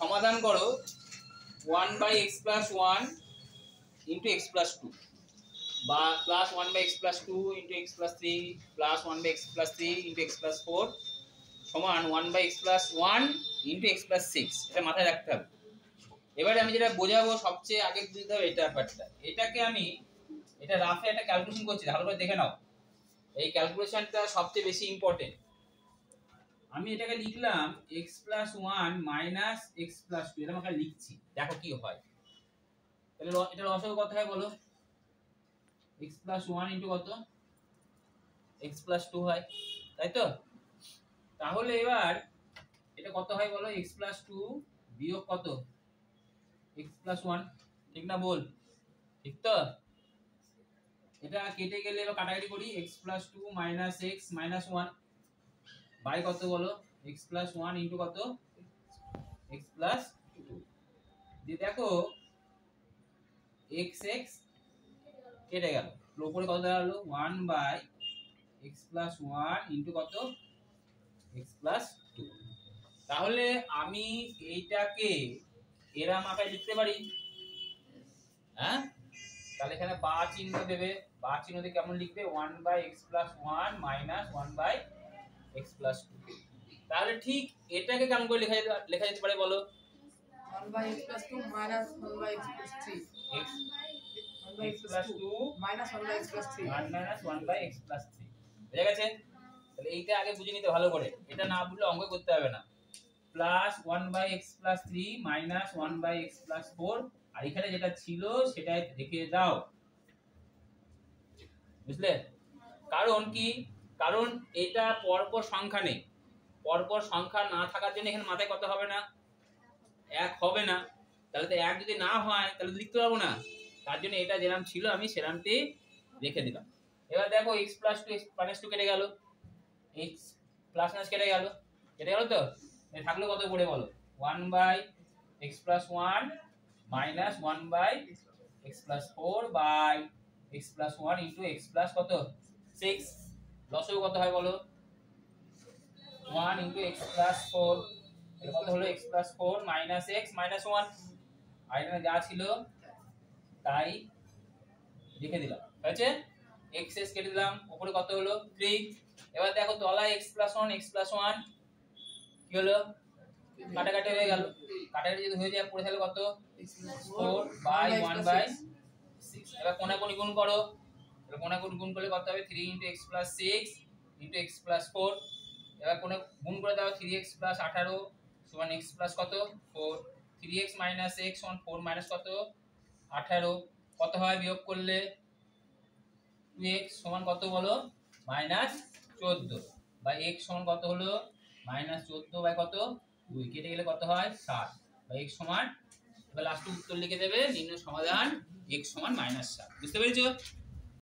সমাধান করো 1/x+1 into x+2 বা +1/x+2 into x+3 +1/x+3 into x+4 সমান 1/x+1 into x+6। এটা মাথায় রাখতে হবে। এবারে আমি যেটা বোঝাবো সবচেয়ে আগে বুঝতে হবে এটা ব্যাপারটা। এটাকে আমি এটা রাফে একটা ক্যালকুলেশন করছি, ভালো করে দেখে নাও। এই ক্যালকুলেশনটা সবচেয়ে বেশি ইম্পর্টেন্ট। আমি এটাকে লিখলাম x+1 - x+2, এটা আমাকে লিখছি, দেখো কি হয়। তাহলে এটা লসাগু কত হয় বলো? x+1 ইনটু কত? x+2 হয়, তাই তো? তাহলে এবার এটা কত হয় বলো? x+2 বিয়োগ কত? x+1, ঠিক না বল? ঠিক তো? এটা কেটে গেলে এবার কাটাকাটি করি, x+2 - x - 1 বাই কত বলো? x+1 ইনটু কত? x+2। দিয়ে দেখো x কেটে গেল, উপরে কত দাঁড়ালো? 1/x+1 ইনটু কত? x+2। তাহলে আমি এইটাকে এরম আকারে লিখতে পারি, হ্যাঁ? তাহলে এখানে বা চিহ্ন দেবে, বা চিহ্ন দিয়ে কেমন লিখবে? 1/x+1 - 1/x+2। তাহলে ঠিক এটাকে কেমন করে লেখা যেতে পারে বলো? 1/x+2 - 1/x+3 x+2 - 1/x+3 1/x+3। বুঝা গেছে? তাহলে এইটা আগে বুঝে নিতে ভালো করে, এটা না বুঝলে অঙ্ক করতে হবে না। প্লাস 1/x+3 মাইনাস 1/x+4, আর এখানে যেটা ছিল সেটাই রেখে দাও, বুঝলে? কারণ কি? কারণ এটা পরপর সংখ্যা নেই, পরপর সংখ্যা না থাকার জন্য এখানে মাথায় কত হবে না? 1 হবে না। তাহলে তো 1 যদি না হয় তাহলে লিখতে পারবো না, তার জন্য এটা যেরকম ছিল আমি সেরকমটি রেখে দিলাম। এবার দেখো x+2 x-2 কেটে গেল, x প্লাস মাইনাস কেটে গেল, তো থাকলো কত পড়ে বলো? 1/x+1 minus 1/x+4 by x+1 into x plus কত? 6। লসাগু কত হয় বলো? 1 ইনটু x+4, এটা কত হলো? x+4 মাইনাস x মাইনাস 1, আর এখানে যা ছিল তাই লিখে দিলাম, হয়েছে? x কেটে দিলাম, উপরে কত হলো? 3। এবার দেখো তলায় x+1 x+1 কি হলো? কাটাকাটি হয়ে গেল, কাটাকাটি যদি হয়ে যায় পড়ে থাকলে কত? 4 বাই 1/6। এবার কোণাকুণি গুণ করো, এবার কোণাকুণি গুণ করলে কত হবে? 3 ইনটু x+6 ইনটু x+4। এবার কোণে গুণ করে দাও, 3x + 18 সমান x প্লাস কত? 4। 3x - x সমান 4 মাইনাস কত? 18। কত হয় বিয়োগ করলে? 2x সমান কত বলো? -14 বা x সমান কত হলো? -14 বাই কত? 2। কেটে গেলে কত হয়? 7 বা x সমান, এবার লাস্টে উত্তর লিখে দেবে, নিম্ন সমাধান x সমান -7। বুঝতে পেরেছো?